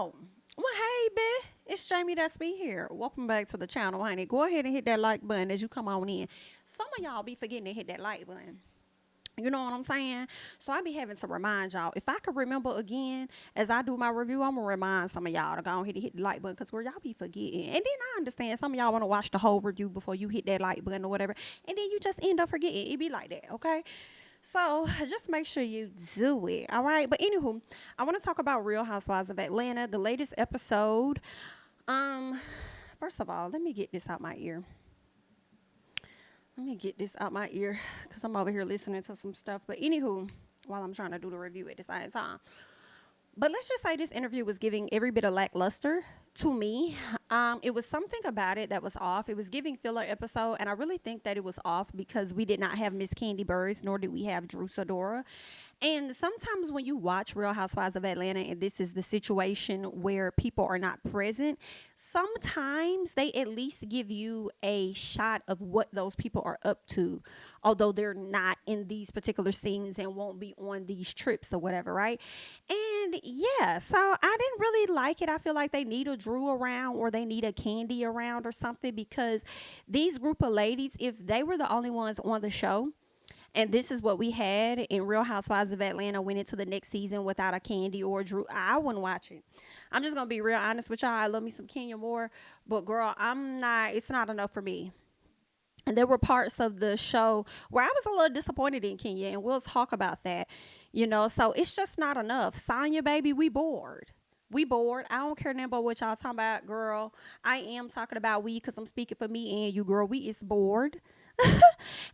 Oh, well, hey, bae. It's JamiThatsMe here. Welcome back to the channel, honey. Go ahead and hit that like button as you come on in. Some of y'all be forgetting to hit that like button. You know what I'm saying? So I be having to remind y'all. If I could remember again as I do my review, I'm going to remind some of y'all to go ahead and hit the like button because y'all be forgetting. And then I understand some of y'all want to watch the whole review before you hit that like button or whatever. And then you just end up forgetting. It be like that, okay? So just make sure you do it, all right? But anywho, I want to talk about Real Housewives of Atlanta, the latest episode. Um, First of all, let me get this out my ear. Let me get this out my ear because I'm over here listening to some stuff. But anywho, while I'm trying to do the review at the same time. But let's just say this interview was giving every bit of lackluster to me. It was something about it that was off. It was giving filler episode, and I really think that it was off because we did not have Miss Kandi Burruss, nor did we have Sidora. And sometimes when you watch Real Housewives of Atlanta, and this is the situation where people are not present, sometimes they at least give you a shot of what those people are up to, although they're not in these particular scenes and won't be on these trips or whatever, right? And yeah, so I didn't really like it. I feel like they need a Drew around or they need a Kandi around or something because these group of ladies, if they were the only ones on the show, and this is what we had in Real Housewives of Atlanta went into the next season without a Kandi or Drew, I wouldn't watch it. I'm just going to be real honest with y'all. I love me some Kenya more, but girl, it's not enough for me. And there were parts of the show where I was a little disappointed in Kenya, and we'll talk about that, so it's just not enough. Sanya, baby, we bored. We bored. I don't care nothing about what y'all talking about, girl. I am talking about we because I'm speaking for me and you, girl. We is bored.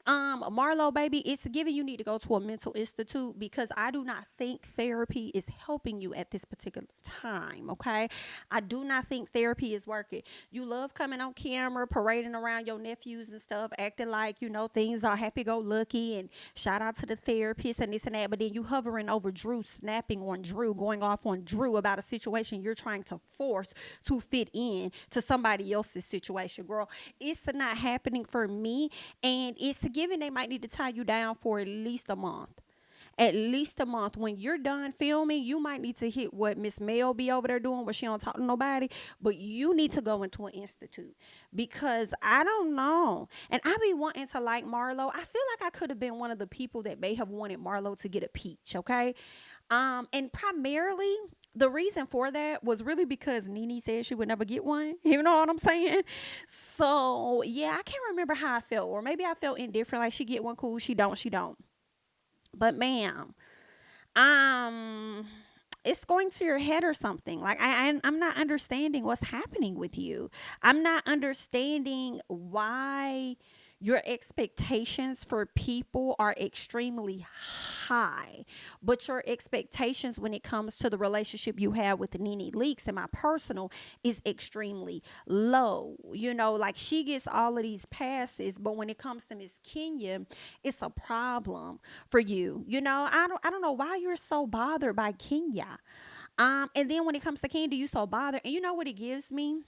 Marlo, baby, it's giving you need to go to a mental institute because I do not think therapy is helping you at this particular time. Okay, I do not think therapy is working. You love coming on camera, parading around your nephews and stuff, acting like things are happy-go-lucky, and shout out to the therapist and this and that. But then you hovering over Drew, snapping on Drew, going off on Drew about a situation you're trying to force to fit in to somebody else's situation, girl. It's not happening for me. And it's a given they might need to tie you down for at least a month. At least a month. When you're done filming, you might need to hit what Miss Mel be over there doing where she don't talk to nobody. But you need to go into an institute. Because I don't know. And I be wanting to like Marlo. I feel like I could have been one of the people that may have wanted Marlo to get a peach, okay? And primarily the reason for that was really because Nene said she would never get one. You know what I'm saying? So yeah, I can't remember how I felt, or maybe I felt indifferent. Like she get one, cool. She don't. But ma'am, it's going to your head or something. Like I'm not understanding what's happening with you. I'm not understanding why your expectations for people are extremely high, but your expectations when it comes to the relationship you have with Nene Leakes and my personal is extremely low. Like she gets all of these passes, but when it comes to Miss Kenya, it's a problem for you. I don't know why you're so bothered by Kenya. And then when it comes to Kandi, you so bothered. And you know what it gives me?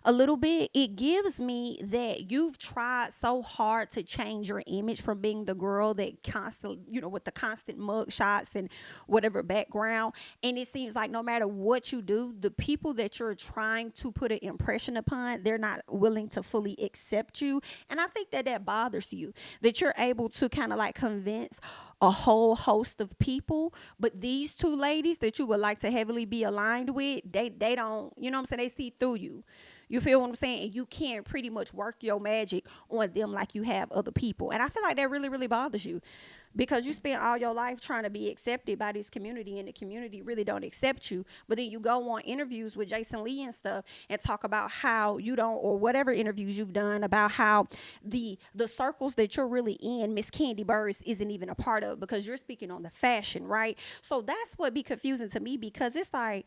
A little bit, it gives me that you've tried so hard to change your image from being the girl that constantly, with the constant mug shots and whatever background. And it seems like no matter what you do, the people that you're trying to put an impression upon, they're not willing to fully accept you. And I think that bothers you, that you're able to kind of like convince a whole host of people, but these two ladies that you would like to heavily be aligned with, they don't, they see through you. You feel what I'm saying? And you can't pretty much work your magic on them like you have other people. And I feel like that really, really bothers you because you spend all your life trying to be accepted by this community and the community really don't accept you. But then you go on interviews with Jason Lee and stuff and talk about how you don't, or whatever interviews you've done about how the circles that you're really in, Miss Kandi Burruss isn't even a part of because you're speaking on the fashion, right? So that's what be confusing to me because it's like,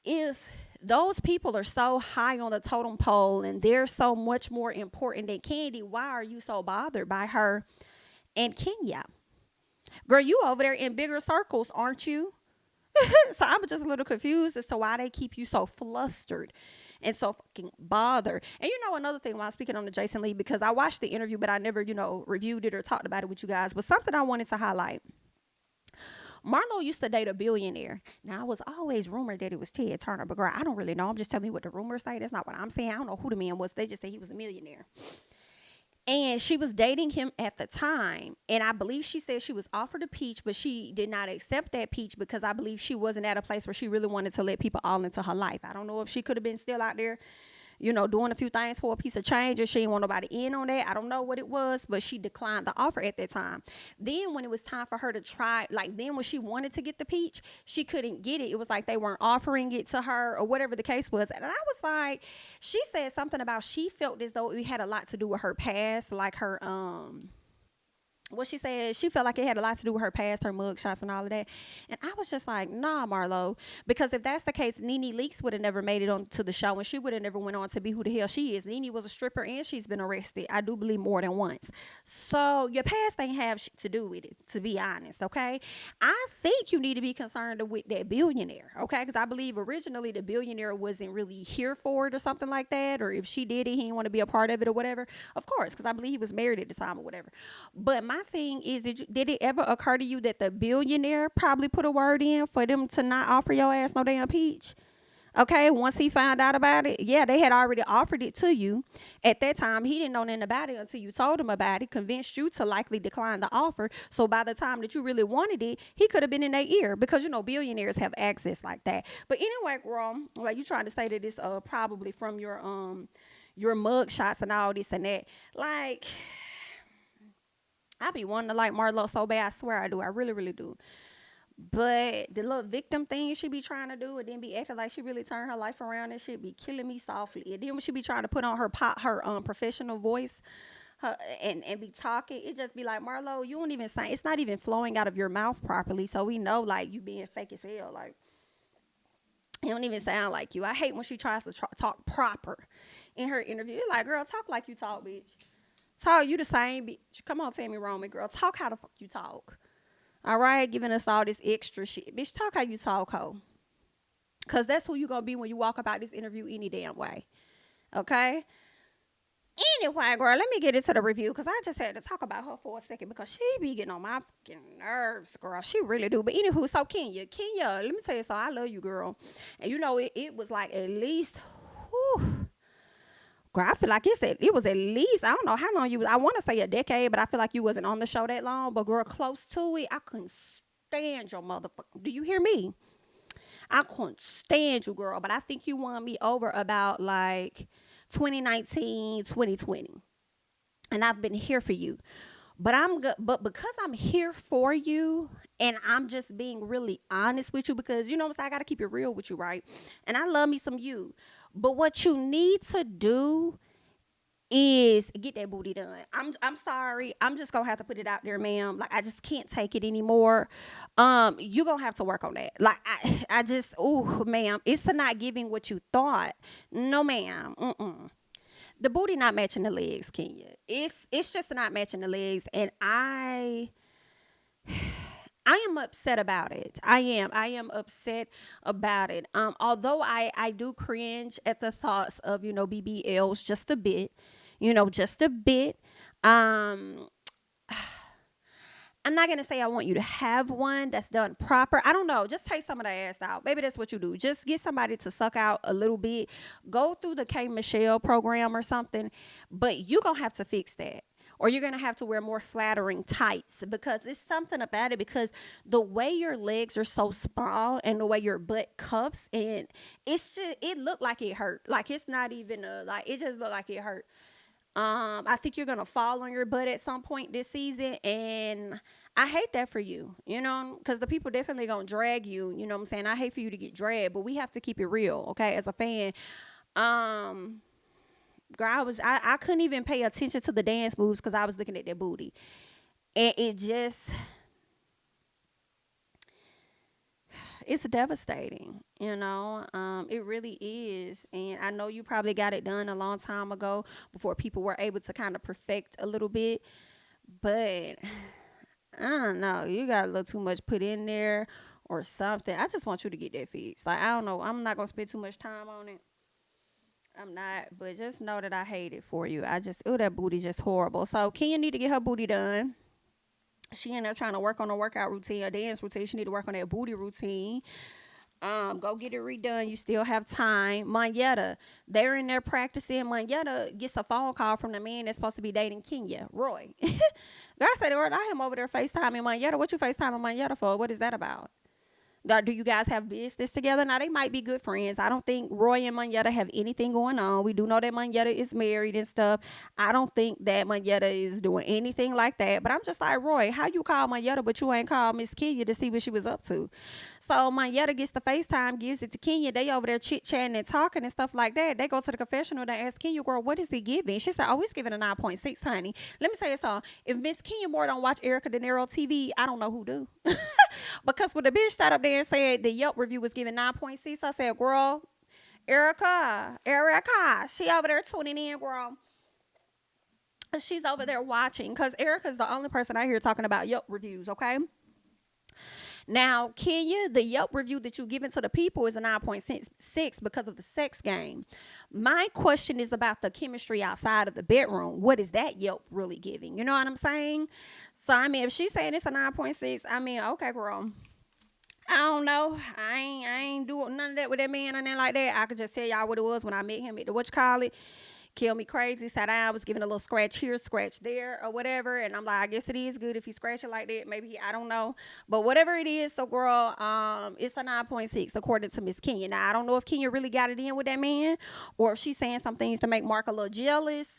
if those people are so high on the totem pole and they're so much more important than Kandi, why are you so bothered by her and Kenya? Girl, you over there in bigger circles, aren't you? So I'm just a little confused as to why they keep you so flustered and so fucking bothered. And another thing while I'm speaking on the Jason Lee, because I watched the interview, but I never, reviewed it or talked about it with you guys, but something I wanted to highlight Marlo used to date a billionaire. Now, I was always rumored that it was Ted Turner, but girl, I don't really know. I'm just telling you what the rumors say. That's not what I'm saying. I don't know who the man was. They just say he was a millionaire. And she was dating him at the time. And I believe she said she was offered a peach, but she did not accept that peach because I believe she wasn't at a place where she really wanted to let people all into her life. I don't know if she could have been still out there, doing a few things for a piece of change, or she didn't want nobody in on that. I don't know what it was, but she declined the offer at that time. Then when it was time for her to try, then when she wanted to get the peach, she couldn't get it. It was like they weren't offering it to her or whatever the case was. And I was like, she said something about she felt as though it had a lot to do with her past, like her, what she said, she felt like it had a lot to do with her past, her mug shots and all of that. And I was just like, nah, Marlo, because if that's the case, Nene Leakes would have never made it onto the show, and she would have never went on to be who the hell she is. Nene was a stripper, and she's been arrested, I do believe, more than once. So your past ain't have shit to do with it, to be honest, okay? I think you need to be concerned with that billionaire, okay? Because I believe originally the billionaire wasn't really here for it or something like that, or if she did it, he didn't want to be a part of it or whatever. Of course, because I believe he was married at the time or whatever. But my thing is, did it ever occur to you that the billionaire probably put a word in for them to not offer your ass no damn peach? Okay, once he found out about it, yeah, they had already offered it to you. At that time, he didn't know nothing about it until you told him about it, convinced you to likely decline the offer. So by the time that you really wanted it, he could have been in their ear, because billionaires have access like that. But anyway, girl, like, you trying to say that it's probably from your mug shots and all this and that. Like, I be wanting to like Marlo so bad. I swear I do. I really, really do. But the little victim thing she be trying to do, and then be acting like she really turned her life around, and shit be killing me softly. And then when she be trying to put on her professional voice, and be talking, it just be like, Marlo, you don't even say, it's not even flowing out of your mouth properly. So we know, like, you being fake as hell. Like, it don't even sound like you. I hate when she tries to talk proper in her interview. It's like, girl, talk like you talk, bitch. Talk, you the same bitch. Come on, Tammy Roman, girl. Talk how the fuck you talk. All right? Giving us all this extra shit. Bitch, talk how you talk, ho. Because that's who you going to be when you walk about this interview any damn way. Okay? Anyway, girl, let me get into the review, because I just had to talk about her for a second, because she be getting on my fucking nerves, girl. She really do. But anywho, so Kenya, let me tell you something. I love you, girl. And it was like at least, whew, girl, I feel like it was at least, I don't know how long you was. I want to say a decade, but I feel like you wasn't on the show that long. But girl, close to it, I couldn't stand your motherfucker. Do you hear me? I couldn't stand you, girl. But I think you won me over about like 2019, 2020. And I've been here for you. But but because I'm here for you, and I'm just being really honest with you, because what I'm saying, I got to keep it real with you, right? And I love me some you. But what you need to do is get that booty done. I'm sorry. I'm just gonna have to put it out there, ma'am. Like, I just can't take it anymore. You gonna have to work on that. Like, I just, ooh, ma'am, it's to not giving what you thought. No, ma'am. The booty not matching the legs, Kenya. It's just not matching the legs, and I am upset about it. I am upset about it. Although I do cringe at the thoughts of, BBLs just a bit, just a bit. I'm not going to say I want you to have one that's done proper. I don't know. Just take some of the ass out. Maybe that's what you do. Just get somebody to suck out a little bit. Go through the K. Michelle program or something. But you're going to have to fix that. Or you're going to have to wear more flattering tights, because it's something about it, because the way your legs are so small and the way your butt cups, and it looked like it hurt. Like, it's not even it just looked like it hurt. I think you're going to fall on your butt at some point this season, and I hate that for you, because the people definitely going to drag you, you know what I'm saying? I hate for you to get dragged, but we have to keep it real, okay, as a fan. Girl, I couldn't even pay attention to the dance moves because I was looking at their booty. And it's devastating, it really is. And I know you probably got it done a long time ago before people were able to kind of perfect a little bit. But I don't know, you got a little too much put in there or something. I just want you to get that fixed. Like, I don't know. I'm not going to spend too much time on it. I'm not, but just know that I hate it for you. That booty just horrible. So Kenya need to get her booty done. She in there trying to work on a workout routine, a dance routine. She need to work on that booty routine. Go get it redone. You still have time. Monyetta, they're in there practicing. Monyetta gets a phone call from the man that's supposed to be dating Kenya, Roy. Girl, I said, I him over there FaceTiming Monyetta. What you FaceTiming Monyetta for? What is that about? Do you guys have business together? Now, they might be good friends. I don't think Roy and Monyetta have anything going on. We do know that Monyetta is married and stuff. I don't think that Monyetta is doing anything like that. But I'm just like, Roy, how you call Monyetta, but you ain't called Miss Kenya to see what she was up to? So Monyetta gets the FaceTime, gives it to Kenya. They over there chit-chatting and talking and stuff like that. They go to the confessional. They ask Kenya, girl, what is he giving? She said, oh, he's giving a 9.6, honey. Let me tell you something. If Miss Kenya Moore don't watch Erica De Niro TV, I don't know who do. Because when the bitch sat up there and said the Yelp review was giving 9.6, I said, girl, Erica, she over there tuning in, girl. She's over there watching, because Erica's the only person I hear talking about Yelp reviews, okay? Now, Kenya, the Yelp review that you're giving to the people is a 9.6 because of the sex game. My question is about the chemistry outside of the bedroom. What is that Yelp really giving? You know what I'm saying? So, I mean, if she's saying it's a 9.6, I mean, okay, girl. I don't know. I ain't doing none of that with that man and nothing like that. I could just tell y'all what it was when I met him at the whatchamacallit. Kill me crazy. Sat down, was giving a little scratch here, scratch there, or whatever. And I'm like, I guess it is good if you scratch it like that. Maybe, I don't know. But whatever it is, so girl, it's a 9.6 according to Miss Kenya. Now, I don't know if Kenya really got it in with that man, or if she's saying some things to make Mark a little jealous,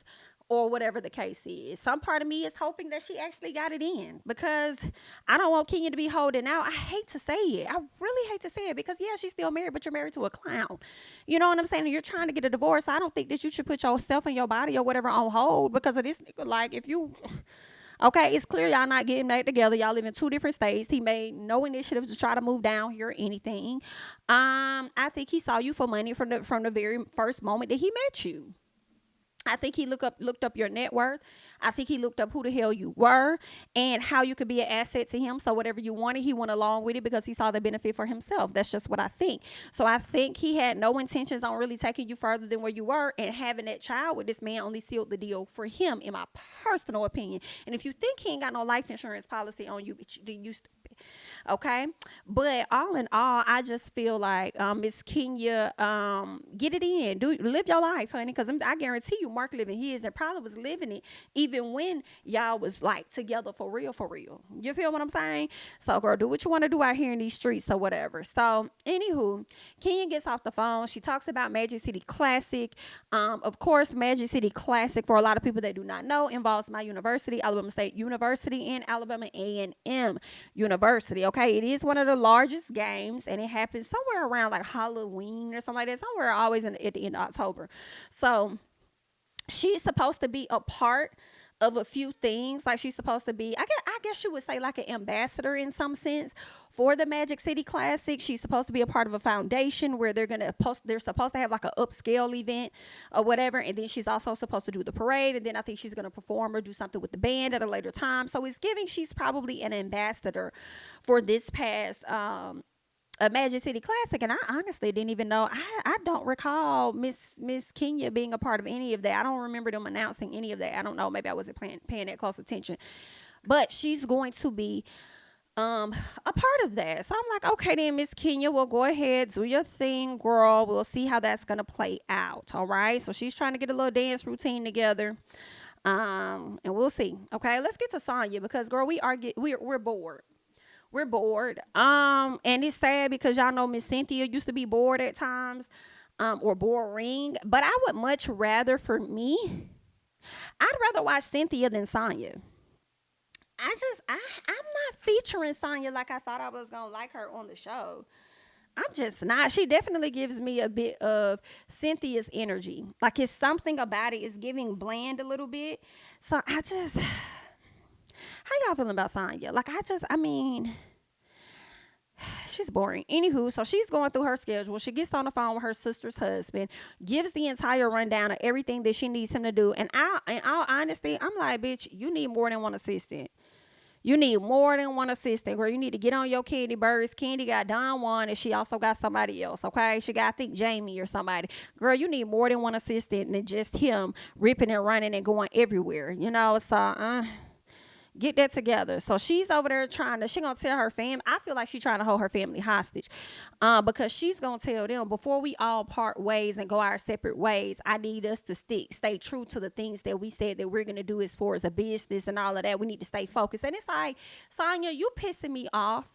or whatever the case is. Some part of me is hoping that she actually got it in, because I don't want Kenya to be holding out. I hate to say it. I really hate to say it, because yeah, she's still married, but you're married to a clown. You know what I'm saying? And you're trying to get a divorce. I don't think that you should put yourself and your body or whatever on hold because of this nigga. Like, if you... Okay, it's clear y'all not getting back together. Y'all live in two different states. He made no initiative to try to move down here or anything. I think he saw you for money from the very first moment that he met you. I think he looked up your net worth. I think he looked up who the hell you were and how you could be an asset to him. So whatever you wanted, he went along with it because he saw the benefit for himself. That's just what I think. So I think he had no intentions on really taking you further than where you were, and having that child with this man only sealed the deal for him, in my personal opinion. And if you think he ain't got no life insurance policy on you, then you stupid. Okay, but all in all, I just feel like Miss Kenya, get it in, live your life, honey, because I guarantee you Mark living his, and probably was living it even when y'all was like together for real. You feel what I'm saying? So girl, do what you want to do out here in these streets or whatever. So anywho, Kenya gets off the phone. She talks about Magic City Classic. Of course, Magic City Classic, for a lot of people that do not know, involves my university, Alabama State University, and Alabama A&M University. Okay, it is one of the largest games, and it happens somewhere around like Halloween or something like that, somewhere always at the end of October. So she's supposed to be a part of a few things. Like, she's supposed to be, I guess you would say, like an ambassador in some sense for the Magic City Classic. She's supposed to be a part of a foundation where they're supposed to have like an upscale event or whatever. And then she's also supposed to do the parade. And then I think she's going to perform or do something with the band at a later time. So it's giving she's probably an ambassador for this past, a Magic City Classic. And I honestly didn't even know. I don't recall Miss Kenya being a part of any of that. I don't remember them announcing any of that. I don't know. Maybe I wasn't paying that close attention. But she's going to be a part of that. So I'm like, okay then, Miss Kenya, well, go ahead, do your thing, girl. We'll see how that's gonna play out. All right. So she's trying to get a little dance routine together. And we'll see. Okay, let's get to Sanya, because girl, we're bored. We're bored. And it's sad because y'all know Miss Cynthia used to be bored at times, or boring. But I would much rather, for me, I'd rather watch Cynthia than Sanya. I'm not featuring Sanya like I thought I was gonna like her on the show. I'm just not. She definitely gives me a bit of Cynthia's energy. Like, it's something about it. It's giving bland a little bit. So how y'all feeling about Sanya? Like, I mean, she's boring. Anywho, so she's going through her schedule. She gets on the phone with her sister's husband, gives the entire rundown of everything that she needs him to do. And in all honesty, I'm like, bitch, you need more than one assistant. You need more than one assistant, girl. You need to get on your Kandi birds. Kandi got Don Juan, and she also got somebody else, okay? She got, I think, Jamie or somebody. Girl, you need more than one assistant than just him ripping and running and going everywhere, you know? So, Get that together. So she's over there she gonna tell her family. I feel like she's trying to hold her family hostage, because she's gonna tell them, before we all part ways and go our separate ways, I need us to stay true to the things that we said that we're gonna do as far as the business and all of that. We need to stay focused. And it's like, Sanya, you pissing me off.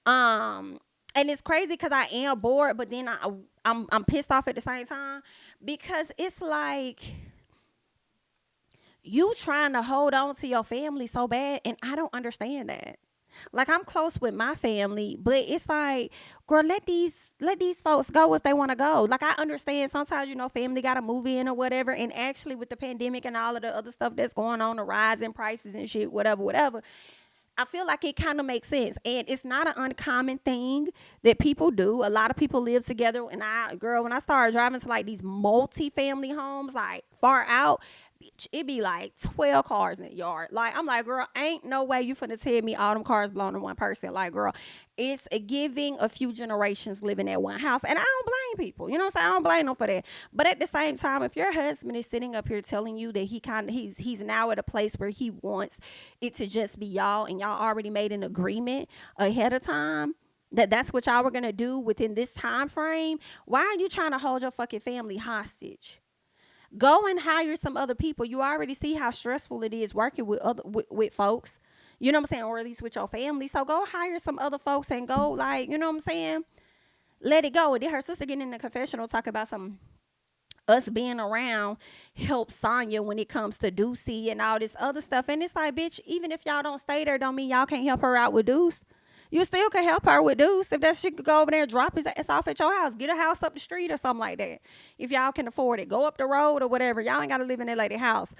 And it's crazy because I am bored, but then I'm pissed off at the same time, because it's like, you trying to hold on to your family so bad, and I don't understand that. Like, I'm close with my family, but it's like, girl, let these folks go if they want to go. Like, I understand sometimes, family got to move in or whatever, and actually with the pandemic and all of the other stuff that's going on, the rise in prices and shit, whatever, I feel like it kind of makes sense. And it's not an uncommon thing that people do. A lot of people live together. And when I started driving to like these multi-family homes, like far out, bitch, it be like 12 cars in the yard. Like, I'm like, girl, ain't no way you finna tell me all them cars belong to one person. Like, girl, it's giving a few generations living at one house. And I don't blame people. You know what I'm saying? I don't blame them for that. But at the same time, if your husband is sitting up here telling you that he's now at a place where he wants it to just be y'all, and y'all already made an agreement ahead of time that's what y'all were gonna do within this time frame, why are you trying to hold your fucking family hostage? Go and hire some other people. You already see how stressful it is working with folks. You know what I'm saying? Or at least with your family. So go hire some other folks and go, like, you know what I'm saying? Let it go. And then her sister getting in the confessional talking about some us being around help Sanya when it comes to Deucey and all this other stuff. And it's like, bitch, even if y'all don't stay there, don't mean y'all can't help her out with Deuce. You still can help her with Deuce. If that shit could go over there and drop his ass off at your house. Get a house up the street or something like that. If y'all can afford it. Go up the road or whatever. Y'all ain't got to live in that lady house.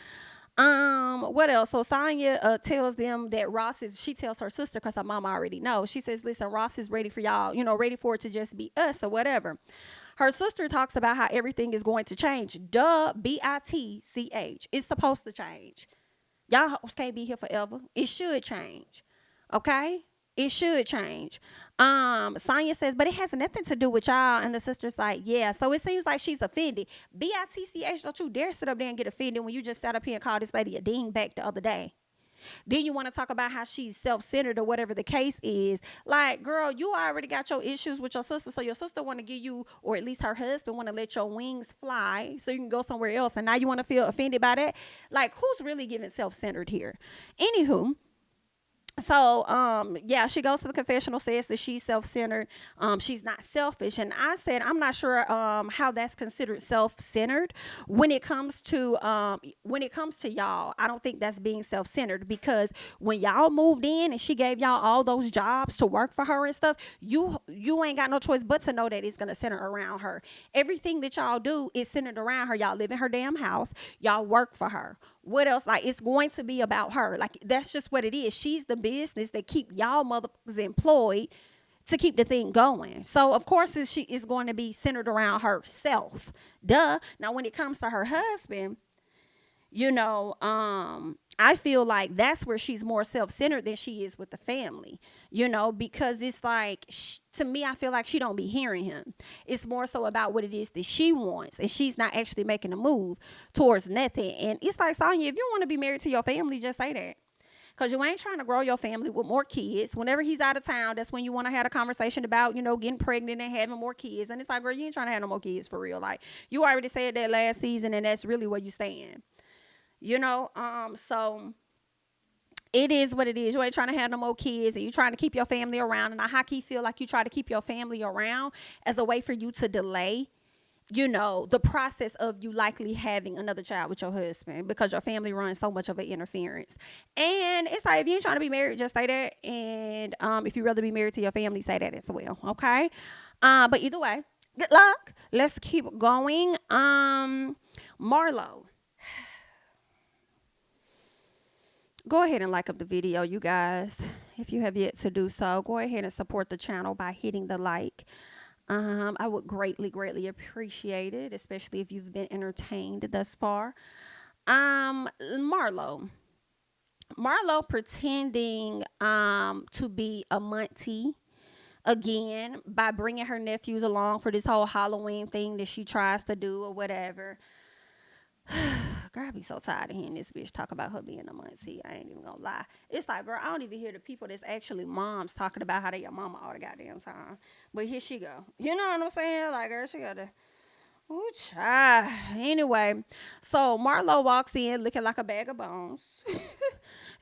What else? So Sanya tells them that she tells her sister, because her mom already knows. She says, listen, Ross is ready for y'all, ready for it to just be us or whatever. Her sister talks about how everything is going to change. Duh, BITCH. It's supposed to change. Y'all can't be here forever. It should change. Okay? It should change. Sanya says, but it has nothing to do with y'all. And the sister's like, yeah. So it seems like she's offended. BITCH, don't you dare sit up there and get offended when you just sat up here and called this lady a dingbat the other day. Then you want to talk about how she's self-centered or whatever the case is. Like, girl, you already got your issues with your sister. So your sister want to give you, or at least her husband want to let your wings fly so you can go somewhere else. And now you want to feel offended by that? Like, who's really getting self-centered here? Anywho. So, she goes to the confessional, says that she's self-centered. She's not selfish. And I said, I'm not sure, how that's considered self-centered when it comes to y'all. I don't think that's being self-centered, because when y'all moved in and she gave y'all all those jobs to work for her and stuff, you ain't got no choice but to know that it's going to center around her. Everything that y'all do is centered around her. Y'all live in her damn house. Y'all work for her. What else? Like, it's going to be about her. Like, that's just what it is. She's the business that keep y'all motherfuckers employed to keep the thing going. So, of course, she is going to be centered around herself. Duh. Now, when it comes to her husband, I feel like that's where she's more self-centered than she is with the family, because it's like, to me, I feel like she don't be hearing him. It's more so about what it is that she wants, and she's not actually making a move towards nothing. And it's like, Sanya, if you want to be married to your family, just say that. Because you ain't trying to grow your family with more kids. Whenever he's out of town, that's when you want to have a conversation about, getting pregnant and having more kids. And it's like, girl, you ain't trying to have no more kids for real. Like, you already said that last season, and that's really where you stand. So it is what it is. You ain't trying to have no more kids, and you trying to keep your family around. And I high-key feel like you try to keep your family around as a way for you to delay, the process of you likely having another child with your husband, because your family runs so much of an interference. And it's like, if you ain't trying to be married, just say that. And if you'd rather be married to your family, say that as well. Okay. But either way, good luck. Let's keep going. Marlo. Go ahead and like up the video, you guys. If you have yet to do so, go ahead and support the channel by hitting the like. I would greatly, greatly appreciate it, especially if you've been entertained thus far. Marlo pretending to be a Monty again by bringing her nephews along for this whole Halloween thing that she tries to do or whatever. Girl, I be so tired of hearing this bitch talk about her being a muncie. I ain't even gonna lie. It's like, girl, I don't even hear the people that's actually moms talking about how they your mama all the goddamn time. But here she go. You know what I'm saying? Like, girl, she got to. Ooh, child. Anyway, so Marlo walks in looking like a bag of bones.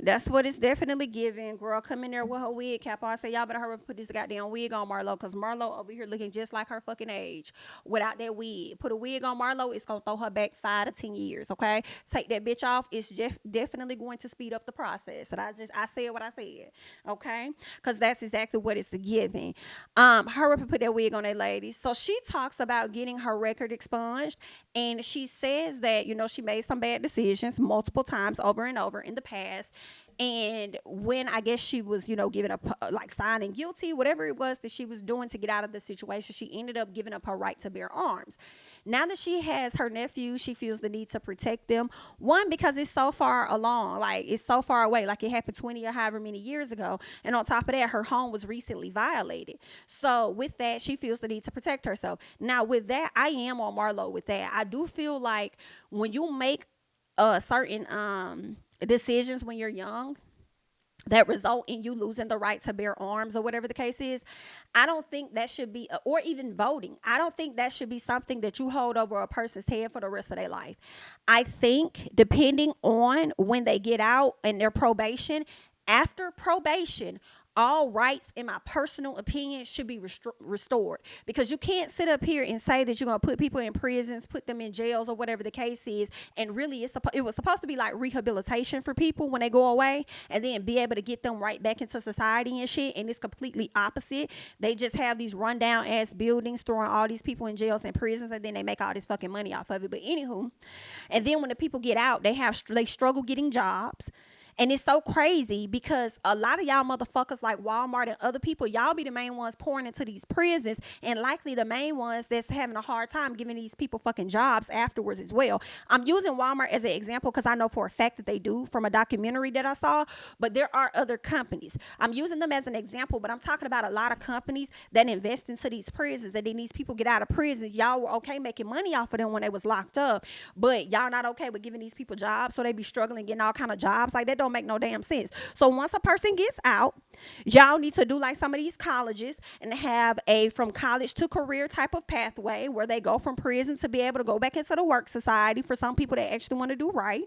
That's what it's definitely giving. Girl, come in there with her wig cap on. I say, y'all better hurry up and put this goddamn wig on Marlo, because Marlo over here looking just like her fucking age without that wig. Put a wig on Marlo, it's going to throw her back 5 to 10 years, okay? Take that bitch off. It's definitely going to speed up the process. And I said what I said, okay? Because that's exactly what it's giving. Hurry up and put that wig on that lady. So she talks about getting her record expunged, and she says that, you know, she made some bad decisions multiple times over and over in the past. And when I guess she was, you know, giving up, like signing guilty, whatever it was that she was doing to get out of the situation, she ended up giving up her right to bear arms. Now that she has her nephew, she feels the need to protect them. One, because it's so far along, like it's so far away, like it happened 20 or however many years ago. And on top of that, her home was recently violated. So with that, she feels the need to protect herself. Now with that, I am on Marlo with that. I do feel like when you make certain decisions when you're young that result in you losing the right to bear arms or whatever the case is, I don't think that should be, or even voting, I don't think that should be something that you hold over a person's head for the rest of their life. I think depending on when they get out and their probation, after probation, all rights, in my personal opinion, should be restored. Because you can't sit up here and say that you're going to put people in prisons, put them in jails or whatever the case is. And really, it was supposed to be like rehabilitation for people when they go away, and then be able to get them right back into society and shit. And it's completely opposite. They just have these rundown ass buildings, throwing all these people in jails and prisons, and then they make all this fucking money off of it. But anywho, and then when the people get out, they struggle getting jobs. And it's so crazy because a lot of y'all motherfuckers like Walmart and other people, y'all be the main ones pouring into these prisons, and likely the main ones that's having a hard time giving these people fucking jobs afterwards as well. I'm using Walmart as an example because I know for a fact that they do from a documentary that I saw, but there are other companies. I'm using them as an example, but I'm talking about a lot of companies that invest into these prisons, that then these people get out of prison. Y'all were okay making money off of them when they was locked up, but y'all not okay with giving these people jobs, so they be struggling getting all kind of jobs. Like, that don't make no damn sense. So once a person gets out, y'all need to do like some of these colleges and have a from college to career type of pathway where they go from prison to be able to go back into the work society for some people that actually want to do right.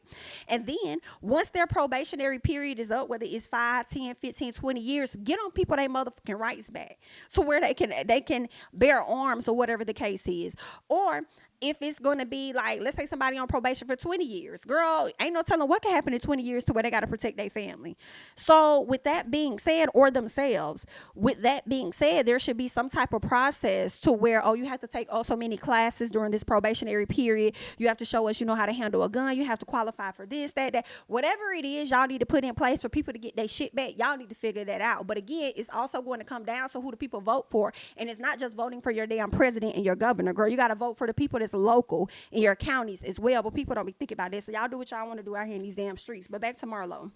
And then once their probationary period is up, whether it's 5, 10, 15, 20 years, get on people their motherfucking rights back to where they can bear arms or whatever the case is. Or if it's going to be like, let's say somebody on probation for 20 years, girl, ain't no telling what can happen in 20 years to where they got to protect their family. So with that being said, or themselves, with that being said, there should be some type of process to where, oh, you have to take so many classes during this probationary period. You have to show us you know how to handle a gun. You have to qualify for this, that. Whatever it is y'all need to put in place for people to get their shit back, y'all need to figure that out. But again, it's also going to come down to who the people vote for. And it's not just voting for your damn president and your governor, girl. You got to vote for the people that's local in your counties as well. But people don't be thinking about this. So y'all do what y'all want to do out here in these damn streets. But back to Marlo.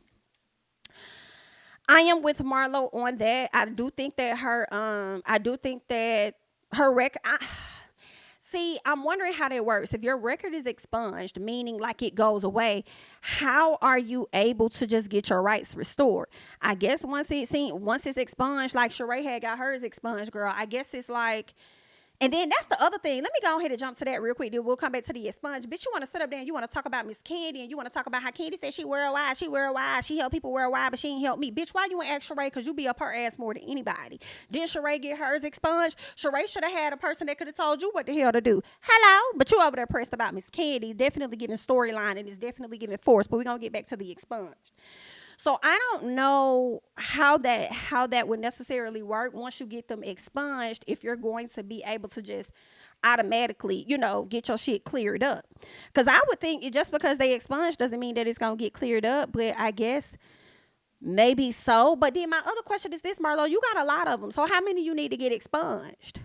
I am with Marlo on that. I do think that her record, see, I'm wondering how that works. If your record is expunged, meaning like it goes away, how are you able to just get your rights restored? I guess once it's expunged, like Sheree had got hers expunged, girl, I guess it's like, and then that's the other thing. Let me go ahead and jump to that real quick. Then we'll come back to the expunge. Bitch, you want to sit up there and you want to talk about Miss Kandi, and you want to talk about how Kandi said she worldwide. She help people worldwide, but she ain't help me. Bitch, why you ain't ask Sheree? Because you be up her ass more than anybody. Didn't Sheree get hers expunged? Sheree should have had a person that could have told you what the hell to do. Hello? But you over there pressed about Miss Kandi. Definitely giving storyline, and it's definitely giving force. But we're going to get back to the expunged. So I don't know how that would necessarily work once you get them expunged, if you're going to be able to just automatically, get your shit cleared up. Because I would think just because they expunged doesn't mean that it's going to get cleared up. But I guess maybe so. But then my other question is this, Marlo, you got a lot of them. So how many you need to get expunged?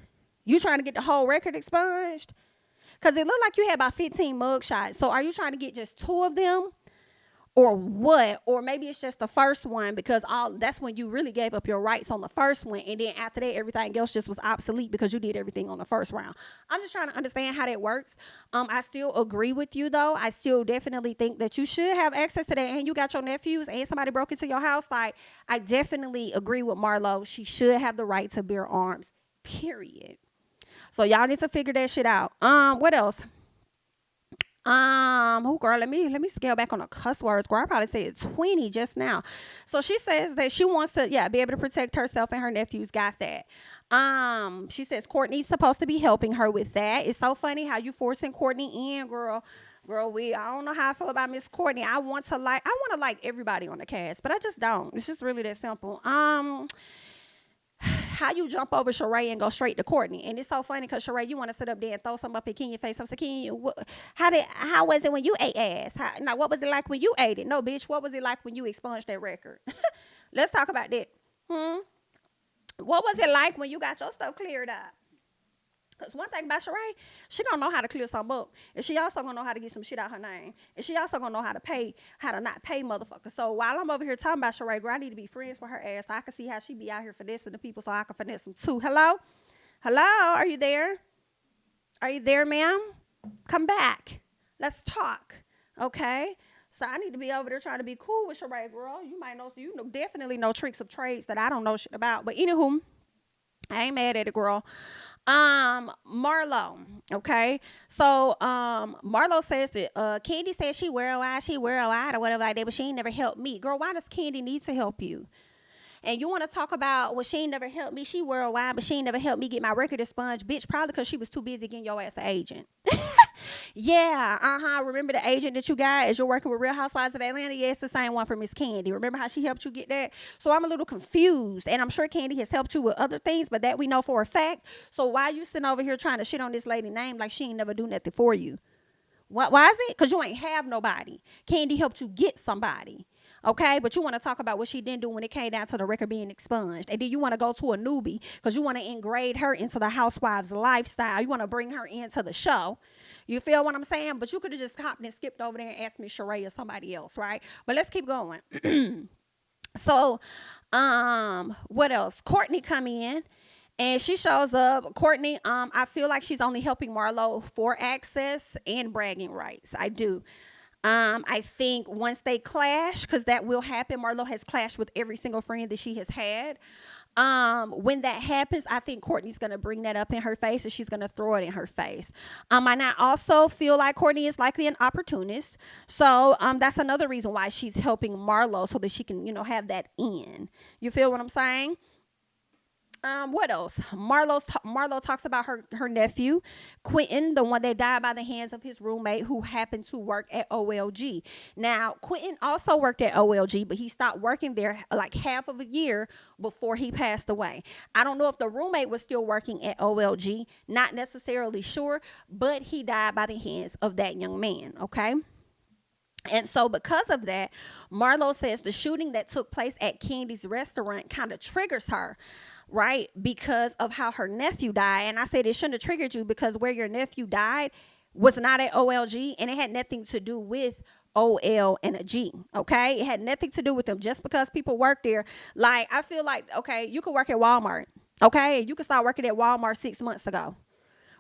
You trying to get the whole record expunged? Because it looked like you had about 15 mugshots. So are you trying to get just 2 of them? or what, or maybe it's just the first one because that's when you really gave up your rights on the first one, and then after that everything else just was obsolete because you did everything on the first round. I'm just trying to understand how that works. I still agree with you though. I still definitely think that you should have access to that, and you got your nephews and somebody broke into your house. Like, I definitely agree with Marlo. She should have the right to bear arms, period. So y'all need to figure that shit out. What else? Oh girl, let me scale back on the cuss words. Girl, I probably said 20 just now. So she says that she wants to, be able to protect herself, and her nephews got that. She says Courtney's supposed to be helping her with that. It's so funny how you forcing Courtney in, girl. Girl, I don't know how I feel about Miss Courtney. I want to like everybody on the cast, but I just don't. It's just really that simple. How you jump over Sheree and go straight to Courtney. And it's so funny because Sheree, you want to sit up there and throw something up in Kenya's face. I'm saying, Kenya, how was it when you ate ass? Now, what was it like when you ate it? No, bitch, what was it like when you expunged that record? Let's talk about that. What was it like when you got your stuff cleared up? Because one thing about Sheree, she gonna know how to clear something up. And she also gonna know how to get some shit out her name. And she also gonna know how to not pay motherfuckers. So while I'm over here talking about Sheree, girl, I need to be friends with her ass so I can see how she be out here finessing the people so I can finesse them too. Hello? Hello? Are you there? Are you there, ma'am? Come back. Let's talk. Okay? So I need to be over there trying to be cool with Sheree, girl. You might know, definitely know tricks of trades that I don't know shit about. But anywho, I ain't mad at it, girl. Marlo, okay? So, Marlo says that, Kandi said she worldwide or whatever like that, but she ain't never helped me. Girl, why does Kandi need to help you? And you want to talk about, well, she ain't never helped me. She worldwide, but she ain't never helped me get my record expunged. Bitch, probably because she was too busy getting your ass an agent. Yeah, remember the agent that you got as you're working with Real Housewives of Atlanta? Yeah, it's the same one for Miss Kandi. Remember how she helped you get that? So I'm a little confused, and I'm sure Kandi has helped you with other things, but that we know for a fact. So why you sitting over here trying to shit on this lady name like she ain't never do nothing for you? Why is it? Because you ain't have nobody. Kandi helped you get somebody. Okay, but you want to talk about what she didn't do when it came down to the record being expunged. And then you want to go to a newbie because you want to ingrade her into the Housewives lifestyle. You want to bring her into the show. You feel what I'm saying? But you could have just hopped and skipped over there and asked me Sheree or somebody else, right? But let's keep going. So, what else? Courtney come in. And she shows up. Courtney, I feel like she's only helping Marlo for access and bragging rights. I do. I think once they clash, because that will happen, Marlo has clashed with every single friend that she has had. When that happens, I think Courtney's going to bring that up in her face and she's going to throw it in her face. And I also feel like Courtney is likely an opportunist. So that's another reason why she's helping Marlo so that she can, have that in. You feel what I'm saying? What else? Marlo talks about her nephew, Quentin, the one that died by the hands of his roommate who happened to work at OLG. Now, Quentin also worked at OLG, but he stopped working there like half of a year before he passed away. I don't know if the roommate was still working at OLG, not necessarily sure, but he died by the hands of that young man, okay? And so because of that, Marlo says the shooting that took place at Kandi's restaurant kind of triggers her, right? Because of how her nephew died. And I said it shouldn't have triggered you because where your nephew died was not at OLG and it had nothing to do with OL and a G, okay? It had nothing to do with them just because people work there. Like, I feel like, okay, you could work at Walmart, okay? You could start working at Walmart 6 months ago.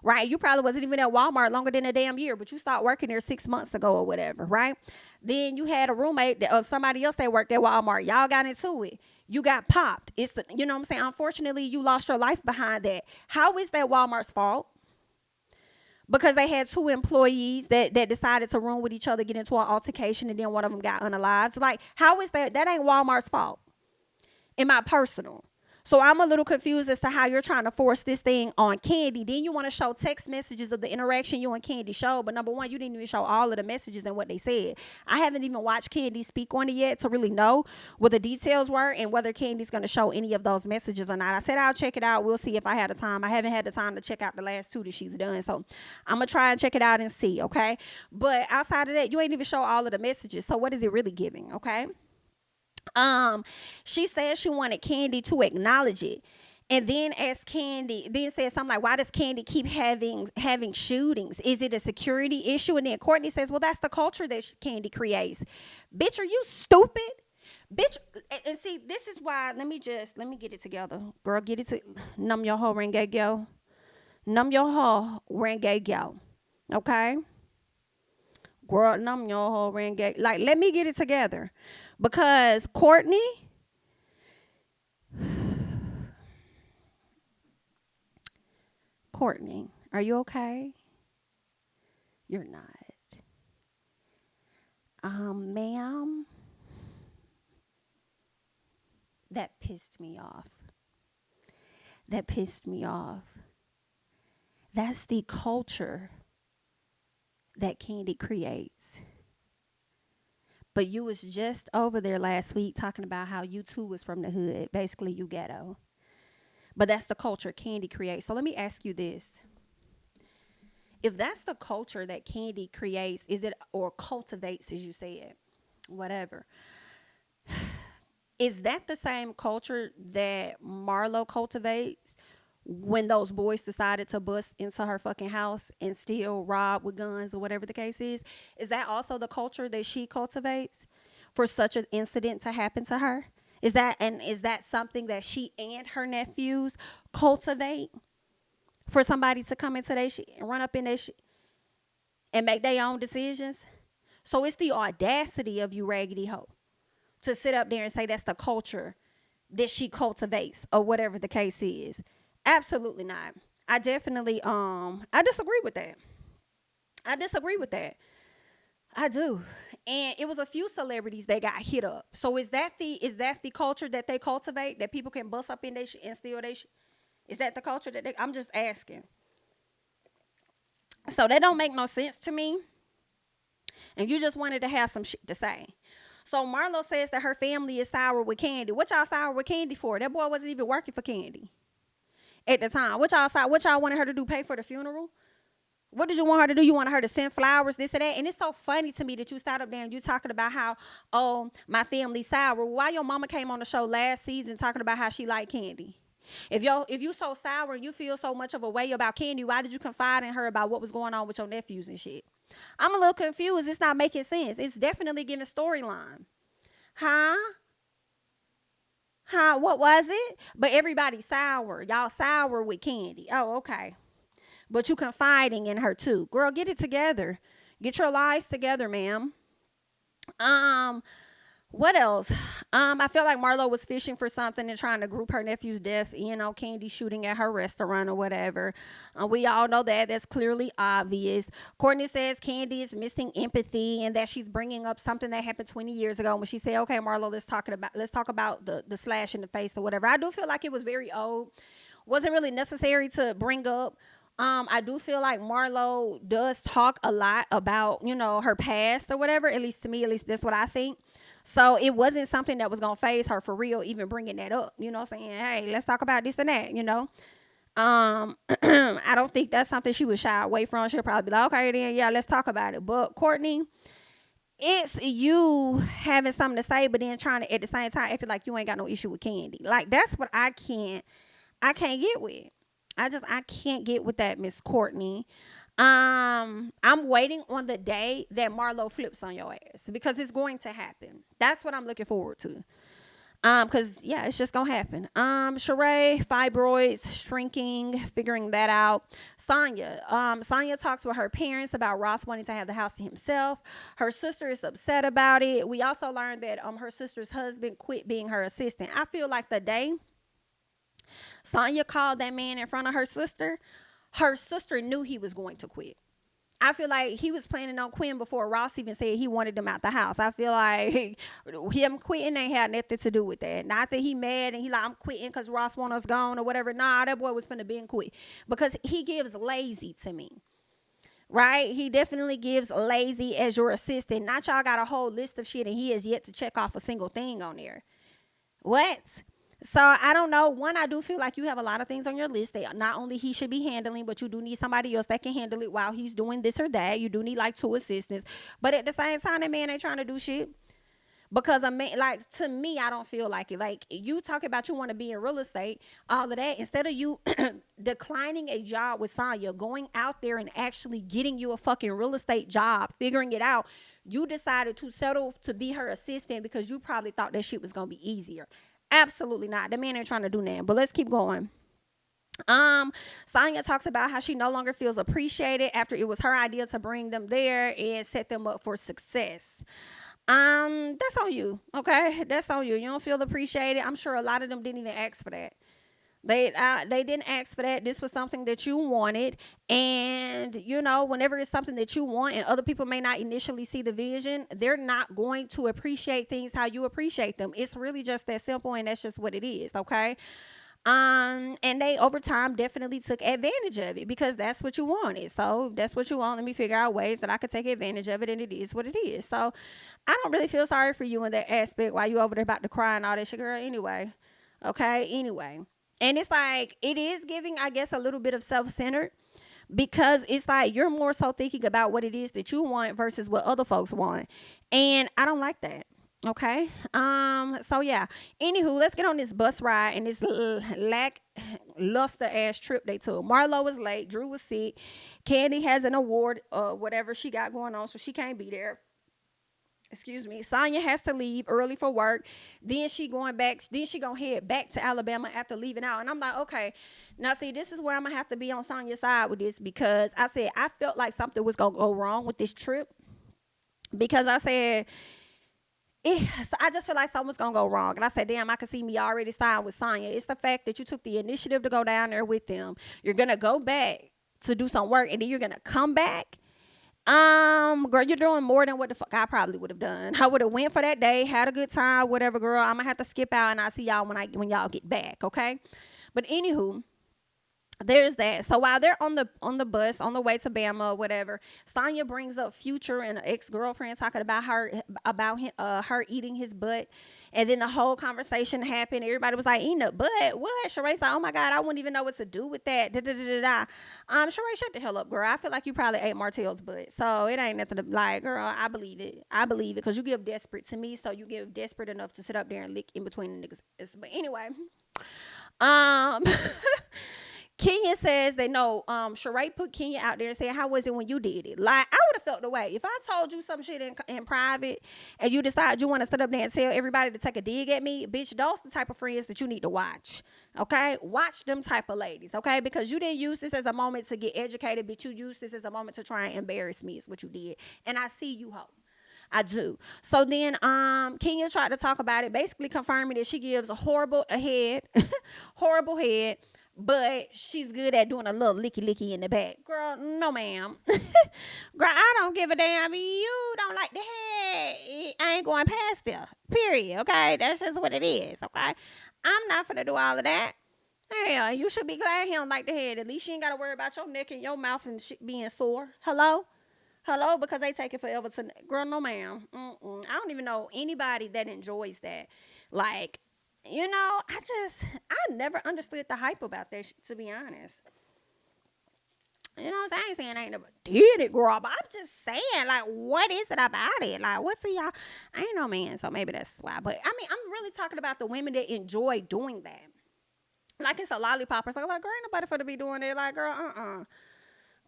Right? You probably wasn't even at Walmart longer than a damn year, but you started working there 6 months ago or whatever, right? Then you had a roommate of somebody else that worked at Walmart. Y'all got into it. You got popped. It's the, you know what I'm saying? Unfortunately, you lost your life behind that. How is that Walmart's fault? Because they had two employees that decided to room with each other, get into an altercation, and then one of them got unalived. Like, how is that? That ain't Walmart's fault. In my personal. So I'm a little confused as to how you're trying to force this thing on Kandi. Then you want to show text messages of the interaction you and Kandi showed. But number one, you didn't even show all of the messages and what they said. I haven't even watched Kandi speak on it yet to really know what the details were and whether Kandi's going to show any of those messages or not. I said I'll check it out. We'll see if I had the time. I haven't had the time to check out the last two that she's done. So I'm going to try and check it out and see, okay? But outside of that, you ain't even show all of the messages. So what is it really giving, okay? She said she wanted Kandi to acknowledge it. And then as Kandi, then says something like, why does Kandi keep having shootings? Is it a security issue? And then Courtney says, well, that's the culture that Kandi creates. Bitch, are you stupid? Bitch, and see, this is why, let me get it together. Girl, get it to, num your whole rengekyo. Num your whole rengekyo. Okay? Girl, num your whole rengekyo. Like, let me get it together. Because Courtney, are you okay? You're not. Ma'am, that pissed me off. That's the culture that Kandi creates. But you was just over there last week talking about how you too was from the hood. Basically, you ghetto. But that's the culture Kandi creates. So let me ask you this. If that's the culture that Kandi creates, is it, or cultivates, as you said, whatever, is that the same culture that Marlo cultivates when those boys decided to bust into her fucking house and steal, rob with guns, or whatever the case is? Is that also the culture that she cultivates for such an incident to happen to her? Is that something that she and her nephews cultivate for somebody to come into their shit and run up in their shit and make their own decisions? So it's the audacity of you, raggedy hoe, to sit up there and say that's the culture that she cultivates, or whatever the case is. Absolutely not. I definitely I disagree with that. I do. And it was a few celebrities that got hit up. So is that the culture that they cultivate, that people can bust up in their shit and steal their shit? Is that the culture that I'm just asking. So that don't make no sense to me. And you just wanted to have some shit to say. So Marlo says that her family is sour with Kandi. What y'all sour with Kandi for? That boy wasn't even working for Kandi at the time. What y'all wanted her to do? Pay for the funeral? What did you want her to do? You wanted her to send flowers, this and that? And it's so funny to me that you sat up there and you talking about how, oh, my family's sour. Why your mama came on the show last season talking about how she liked Kandi? If you so sour and you feel so much of a way about Kandi, why did you confide in her about what was going on with your nephews and shit? I'm a little confused. It's not making sense. It's definitely giving storyline. Huh? What was it? But everybody's sour. Y'all sour with Kandi. Oh, okay. But you confiding in her too. Girl, get it together. Get your lies together, ma'am. What else? I feel like Marlo was fishing for something and trying to group her nephew's death, Kandi shooting at her restaurant or whatever. We all know that. That's clearly obvious. Courtney says Kandi is missing empathy and that she's bringing up something that happened 20 years ago when she said, okay, Marlo, let's talk about the slash in the face or whatever. I do feel like it was very old. Wasn't really necessary to bring up. I do feel like Marlo does talk a lot about, her past or whatever. At least to me, that's what I think. So it wasn't something that was going to phase her for real, even bringing that up, saying, hey, let's talk about this and that, I don't think that's something she would shy away from. She'll probably be like, okay, then, yeah, let's talk about it. But Courtney, it's you having something to say, but then trying to, at the same time, acting like you ain't got no issue with Kandi. Like, that's what I can't get with. I can't get with that, Miss Courtney. I'm waiting on the day that Marlo flips on your ass because it's going to happen. That's what I'm looking forward to. Cause yeah, it's just gonna happen. Sheree, fibroids, shrinking, figuring that out. Sanya talks with her parents about Ross wanting to have the house to himself. Her sister is upset about it. We also learned that her sister's husband quit being her assistant. I feel like the day Sanya called that man in front of her sister knew he was going to quit. I feel like he was planning on quitting before Ross even said he wanted him out the house. I feel like him quitting ain't had nothing to do with that. Not that he mad and he like, I'm quitting because Ross want us gone or whatever. Nah, that boy was finna be and quit. Because he gives lazy to me. Right? He definitely gives lazy as your assistant. Not y'all got a whole list of shit and he has yet to check off a single thing on there. What? So I don't know. One, I do feel like you have a lot of things on your list that not only he should be handling, but you do need somebody else that can handle it while he's doing this or that. You do need like 2 assistants. But at the same time, that man ain't trying to do shit. Because I mean, like, to me, I don't feel like it. Like, you talk about you want to be in real estate, all of that. Instead of you declining a job with Sanya, going out there and actually getting you a fucking real estate job, figuring it out, you decided to settle to be her assistant because you probably thought that shit was gonna be easier. Absolutely not. The man ain't trying to do nothing. But let's keep going. Sanya talks about how she no longer feels appreciated after it was her idea to bring them there and set them up for success. That's on you, okay? That's on you. You don't feel appreciated. I'm sure a lot of them didn't even ask for that. They didn't ask for that. This was something that you wanted, and you know, whenever it's something that you want, and other people may not initially see the vision, they're not going to appreciate things how you appreciate them. It's really just that simple, and that's just what it is, okay? And they over time definitely took advantage of it because that's what you wanted. So that's what you want. Let me figure out ways that I could take advantage of it, and it is what it is. So I don't really feel sorry for you in that aspect while you over there about to cry and all that shit, girl. Anyway, okay, anyway. And it's like, it is giving, I guess, a little bit of self-centered because it's like you're more so thinking about what it is that you want versus what other folks want. And I don't like that. Okay. So yeah. Anywho, let's get on this bus ride and this lackluster ass trip they took. Marlo was late. Drew was sick. Kandi has an award, whatever she got going on, so she can't be there. Excuse me. Sanya has to leave early for work. Then she gonna head back to Alabama after leaving out. And I'm like, okay, now see, this is where I'm gonna have to be on Sanya's side with this because I said I felt like something was gonna go wrong with this trip because I said I just feel like something's gonna go wrong. And I said, damn, I can see me already siding with Sanya. It's the fact that you took the initiative to go down there with them. You're gonna go back to do some work, and then you're gonna come back. Girl, you're doing more than what the fuck I probably would have done. I would have went for that day, had a good time, whatever, girl. I'm gonna have to skip out, and I'll see y'all when y'all get back, okay? But anywho, there's that. So while they're on the bus on the way to Bama or whatever, Sanya brings up Future and an ex-girlfriend talking about her eating his butt, and then the whole conversation happened. Everybody was like, eating a butt? What? Sheray's like, oh my god, I wouldn't even know what to do with that. Sheree, shut the hell up, girl. I feel like you probably ate Martell's butt, so it ain't nothing to like, girl. I believe it because you give desperate to me, so you give desperate enough to sit up there and lick in between the niggas. But anyway, Kenya says they know Sheree put Kenya out there and said, how was it when you did it? Like, I would have felt the way. If I told you some shit in private and you decide you want to sit up there and tell everybody to take a dig at me, bitch, those the type of friends that you need to watch. Okay? Watch them type of ladies, okay? Because you didn't use this as a moment to get educated, but you used this as a moment to try and embarrass me is what you did. And I see you, hoe. I do. So then Kenya tried to talk about it, basically confirming that she gives a horrible head, but she's good at doing a little licky in the back. Girl, no ma'am. Girl, I don't give a damn. You don't like the head. I ain't going past there. Period. Okay? That's just what it is. Okay? I'm not finna do all of that. Hell, you should be glad he don't like the head. At least you ain't got to worry about your neck and your mouth and shit being sore. Hello? Because they take it forever to... Girl, no ma'am. I don't even know anybody that enjoys that. Like... You know, I never understood the hype about that shit, to be honest. You know what I'm saying? I ain't saying I ain't never did it, girl, but I'm just saying, like, what is it about it? Like, what's it, y'all? I ain't no man, so maybe that's why. But, I mean, I'm really talking about the women that enjoy doing that. Like, it's a lollipop or something. Like, girl, ain't nobody for to be doing it. Like, girl,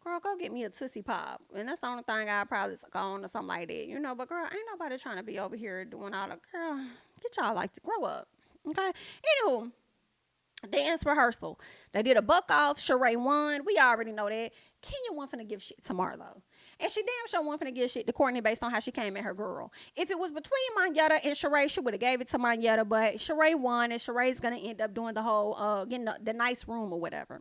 Girl, go get me a Tootsie Pop. And that's the only thing I'll probably go on or something like that. You know, but, girl, ain't nobody trying to be over here doing all the, girl, get y'all like to grow up. Okay. Anywho, dance rehearsal. They did a buck off. Sheree won. We already know that. Kenya wasn't finna give shit to Marlo. And she damn sure wasn't finna give shit to Courtney based on how she came at her girl. If it was between Monyetta and Sheree, she would have gave it to Monyetta. But Sheree won, and Sheree's gonna end up doing the whole getting the nice room or whatever.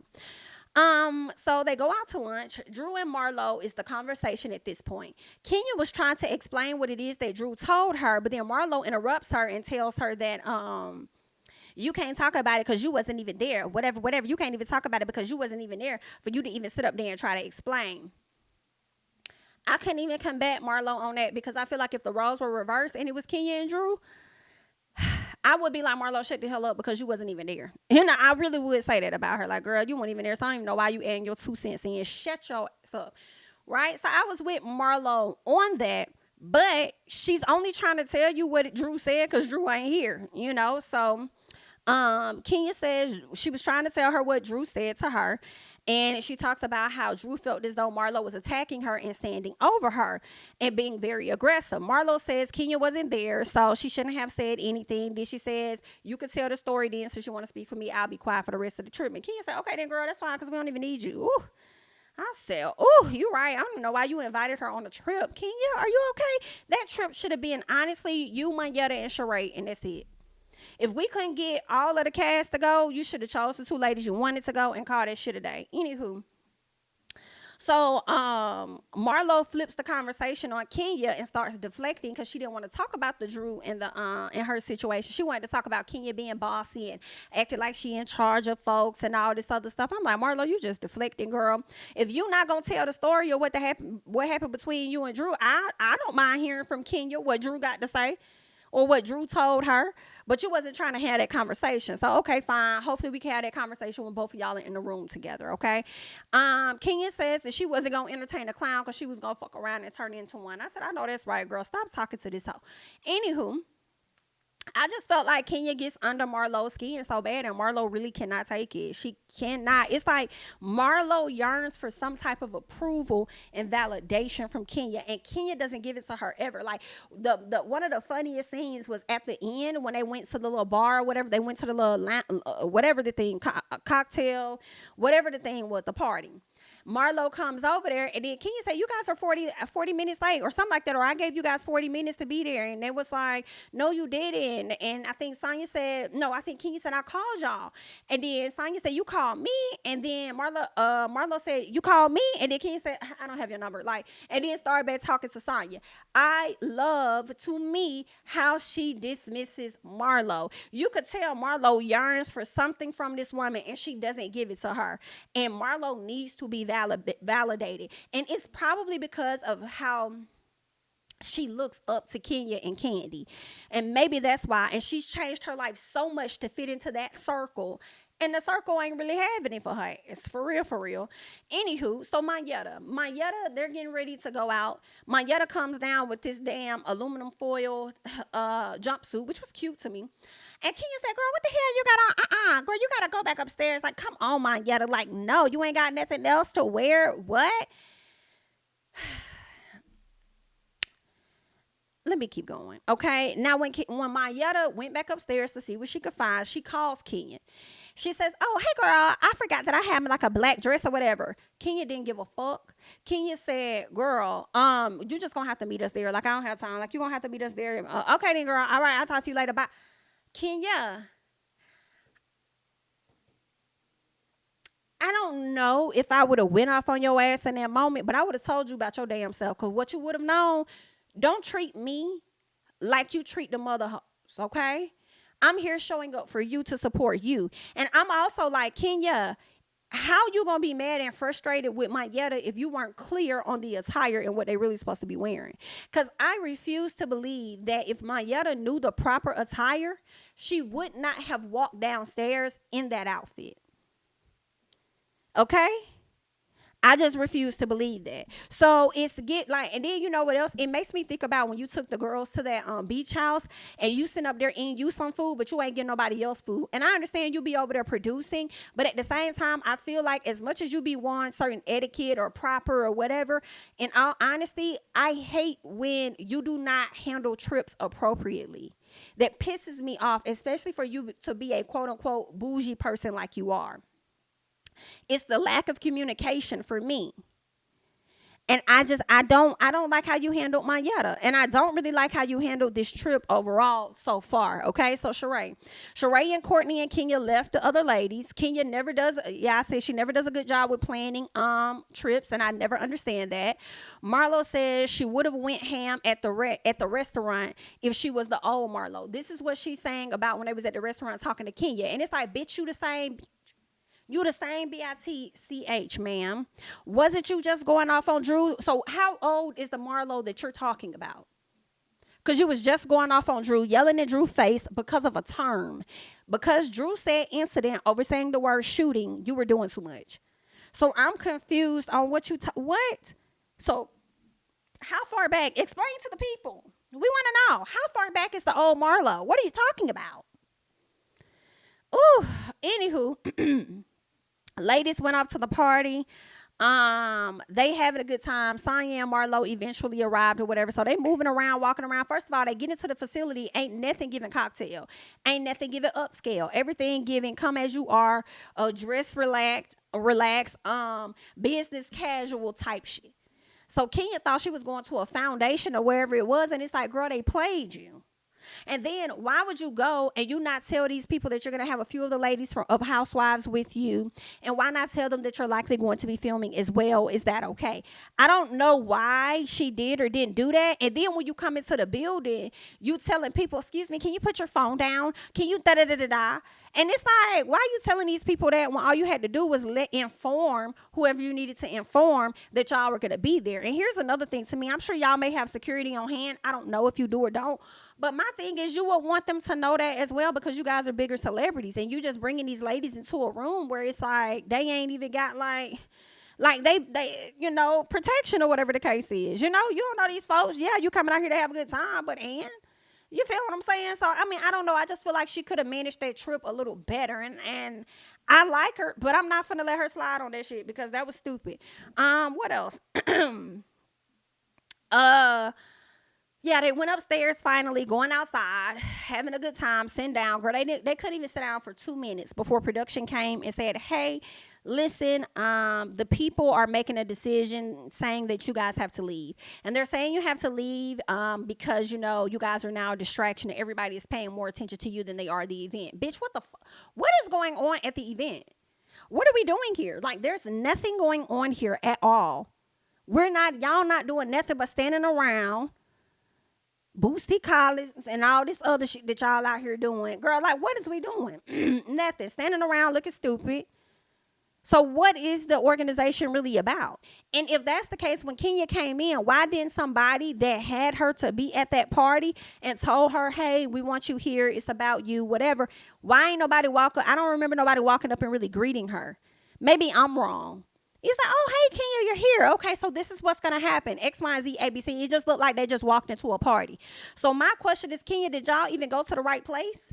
So they go out to lunch. Drew and Marlo is the conversation at this point. Kenya was trying to explain what it is that Drew told her, but then Marlo interrupts her and tells her that you can't talk about it because you wasn't even there. Whatever. You can't even talk about it because you wasn't even there for you to even sit up there and try to explain. I couldn't even combat Marlo on that because I feel like if the roles were reversed and it was Kenya and Drew, I would be like, Marlo, shut the hell up because you wasn't even there. And I really would say that about her. Like, girl, you weren't even there, so I don't even know why you adding your 2 cents in. Shut your ass up. Right? So I was with Marlo on that. But she's only trying to tell you what Drew said because Drew ain't here, So Kenya says she was trying to tell her what Drew said to her. And she talks about how Drew felt as though Marlo was attacking her and standing over her and being very aggressive. Marlo says Kenya wasn't there, so she shouldn't have said anything. Then she says, you could tell the story then, since you want to speak for me, I'll be quiet for the rest of the trip. And Kenya said, okay then, girl, that's fine, because we don't even need you. Ooh. I said, oh, you're right. I don't even know why you invited her on a trip. Kenya, are you okay? That trip should have been, honestly, you, Monyetta, and Sheree, and that's it. If we couldn't get all of the cast to go, you should have chose the 2 ladies you wanted to go and called that shit a day. Anywho. So Marlo flips the conversation on Kenya and starts deflecting because she didn't want to talk about the Drew and her situation. She wanted to talk about Kenya being bossy and acting like she in charge of folks and all this other stuff. I'm like, Marlo, you just deflecting, girl. If you not gonna tell the story of what happened between you and Drew, I don't mind hearing from Kenya what Drew got to say or what Drew told her, but you wasn't trying to have that conversation. So, okay, fine. Hopefully we can have that conversation when both of y'all are in the room together, okay? Kenya says that she wasn't going to entertain a clown because she was going to fuck around and turn into one. I said, I know that's right, girl. Stop talking to this hoe. Anywho, I just felt like Kenya gets under Marlo's skin so bad, and Marlo really cannot take it. She cannot. It's like Marlo yearns for some type of approval and validation from Kenya, and Kenya doesn't give it to her ever. Like the one of the funniest scenes was at the end when they went to the little bar or whatever. They went to the little whatever the thing, cocktail, whatever the thing was, the party. Marlo comes over there, and then Kenya said, you guys are 40 minutes late or something like that, or I gave you guys 40 minutes to be there. And they was like, no, you didn't. And I think Sanya said, no, I think Kenya said, I called y'all. And then Sanya said, you called me. And then Marlo said, you called me. And then Kenya said, I don't have your number. And then started back talking to Sanya. I love, to me, how she dismisses Marlo. You could tell Marlo yearns for something from this woman, and she doesn't give it to her. And Marlo needs to be validated, and it's probably because of how she looks up to Kenya and Kandi, and maybe that's why. And she's changed her life so much to fit into that circle, and the circle ain't really having it for her. It's for real. Anywho, so Monyetta, they're getting ready to go out. Monyetta comes down with this damn aluminum foil jumpsuit, which was cute to me. And Kenya said, girl, what the hell you got on? Girl, you got to go back upstairs. Like, come on, Monyetta. Like, no, you ain't got nothing else to wear. What? Let me keep going. Okay. Now, when Monyetta went back upstairs to see what she could find, she calls Kenya. She says, oh, hey, girl, I forgot that I had like a black dress or whatever. Kenya didn't give a fuck. Kenya said, girl, you just going to have to meet us there. Like, I don't have time. Like, you going to have to meet us there. Okay, then, girl. All right. I'll talk to you later. Bye. Kenya, I don't know if I would have went off on your ass in that moment, but I would have told you about your damn self, because what you would have known, don't treat me like you treat the mother hoes, okay? I'm here showing up for you to support you. And I'm also like, Kenya, how you going to be mad and frustrated with Monyetta if you weren't clear on the attire and what they really supposed to be wearing? Because I refuse to believe that if Monyetta knew the proper attire, she would not have walked downstairs in that outfit. Okay? I just refuse to believe that. So it's and then you know what else? It makes me think about when you took the girls to that beach house and you sitting up there eating you some food, but you ain't getting nobody else food. And I understand you be over there producing, but at the same time, I feel like as much as you be wanting certain etiquette or proper or whatever, in all honesty, I hate when you do not handle trips appropriately. That pisses me off, especially for you to be a quote unquote bougie person like you are. It's the lack of communication for me. And I don't like how you handled Monyetta. And I don't really like how you handled this trip overall so far. Okay, so Sheree and Courtney and Kenya left the other ladies. Kenya never does, I say she never does a good job with planning trips, and I never understand that. Marlo says she would have went ham at the restaurant if she was the old Marlo. This is what she's saying about when they was at the restaurant talking to Kenya. And it's like, bitch, you the same bitch, ma'am. Wasn't you just going off on Drew? So how old is the Marlo that you're talking about? Because you was just going off on Drew, yelling at Drew's face because of a term. Because Drew said incident over saying the word shooting, you were doing too much. So I'm confused on what? So How far back? Explain to the people. We want to know. How far back is the old Marlo? What are you talking about? Ooh, anywho, ladies went off to the party. They having a good time. Sanya and Marlo eventually arrived or whatever. So they moving around, walking around. First of all, they get into the facility. Ain't nothing giving cocktail. Ain't nothing giving upscale. Everything giving come as you are. Dress relax. Business casual type shit. So Kenya thought she was going to a foundation or wherever it was, and it's like, girl, they played you. And then why would you go and you not tell these people that you're going to have a few of the ladies of Housewives with you? And why not tell them that you're likely going to be filming as well? Is that okay? I don't know why she did or didn't do that. And then when you come into the building, you telling people, excuse me, can you put your phone down? Can you da-da-da-da-da? And it's like, why are you telling these people that when all you had to do was inform whoever you needed to inform that y'all were going to be there? And here's another thing to me. I'm sure y'all may have security on hand. I don't know if you do or don't. But my thing is, you would want them to know that as well, because you guys are bigger celebrities. And you just bringing these ladies into a room where it's like they ain't even got like they protection or whatever the case is. You don't know these folks. Yeah, you coming out here to have a good time, but you feel what I'm saying? So, I mean, I don't know. I just feel like she could have managed that trip a little better. And I like her, but I'm not finna let her slide on that shit because that was stupid. What else? Yeah, they went upstairs finally, going outside, having a good time, sitting down. Girl, they couldn't even sit down for 2 minutes before production came and said, hey, listen, the people are making a decision saying that you guys have to leave. And they're saying you have to leave because, you guys are now a distraction and everybody is paying more attention to you than they are the event. Bitch, what is going on at the event? What are we doing here? Like, there's nothing going on here at all. Y'all not doing nothing but standing around, boosty collars and all this other shit that y'all out here doing. Girl, like, what is we doing? Nothing. Standing around looking stupid. So what is the organization really about? And if that's the case, when Kenya came in, why didn't somebody that had her to be at that party and told her, hey, we want you here, it's about you, whatever, why ain't nobody I don't remember nobody walking up and really greeting her. Maybe I'm wrong. He's like, oh, hey, Kenya, you're here. Okay, so this is what's going to happen. X, Y, and Z, ABC. It just looked like they just walked into a party. So my question is, Kenya, did y'all even go to the right place?